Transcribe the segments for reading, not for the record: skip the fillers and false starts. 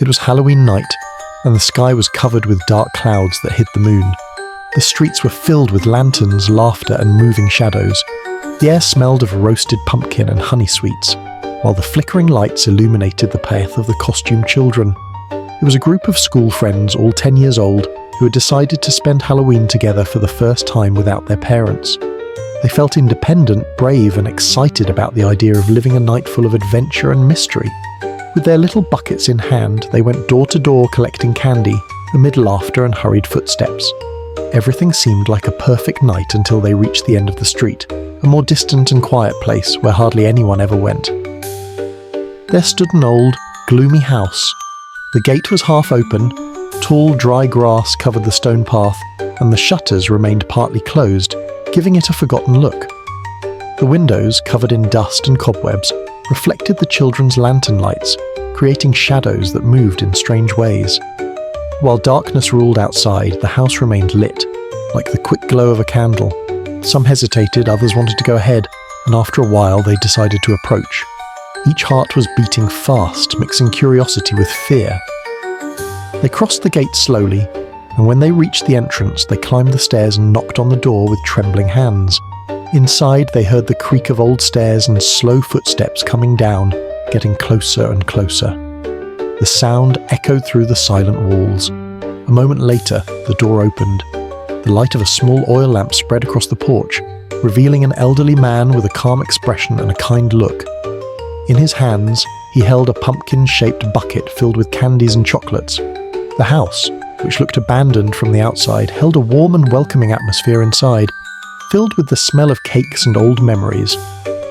It was Halloween night, and the sky was covered with dark clouds that hid the moon. The streets were filled with lanterns, laughter, and moving shadows. The air smelled of roasted pumpkin and honey sweets, while the flickering lights illuminated the path of the costumed children. It was a group of school friends, all 10 years old, who had decided to spend Halloween together for the first time without their parents. They felt independent, brave, and excited about the idea of living a night full of adventure and mystery. With their little buckets in hand, they went door to door collecting candy, amid laughter and hurried footsteps. Everything seemed like a perfect night until they reached the end of the street, a more distant and quiet place where hardly anyone ever went. There stood an old, gloomy house. The gate was half open, tall, dry grass covered the stone path, and the shutters remained partly closed, giving it a forgotten look. The windows, covered in dust and cobwebs, reflected the children's lantern lights, creating shadows that moved in strange ways. While darkness ruled outside, the house remained lit, like the quick glow of a candle. Some hesitated, others wanted to go ahead, and after a while they decided to approach. Each heart was beating fast, mixing curiosity with fear. They crossed the gate slowly, and when they reached the entrance, they climbed the stairs and knocked on the door with trembling hands. Inside, they heard the creak of old stairs and slow footsteps coming down, getting closer and closer. The sound echoed through the silent walls. A moment later, the door opened. The light of a small oil lamp spread across the porch, revealing an elderly man with a calm expression and a kind look. In his hands, he held a pumpkin-shaped bucket filled with candies and chocolates. The house, which looked abandoned from the outside, held a warm and welcoming atmosphere inside, filled with the smell of cakes and old memories.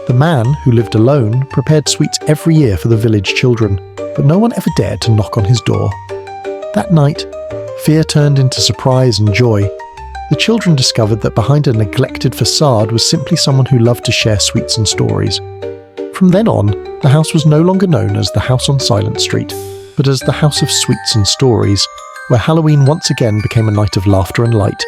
The man, who lived alone, prepared sweets every year for the village children, but no one ever dared to knock on his door. That night, fear turned into surprise and joy. The children discovered that behind a neglected facade was simply someone who loved to share sweets and stories. From then on, the house was no longer known as the House on Silent Street, but as the House of Sweets and Stories, where Halloween once again became a night of laughter and light,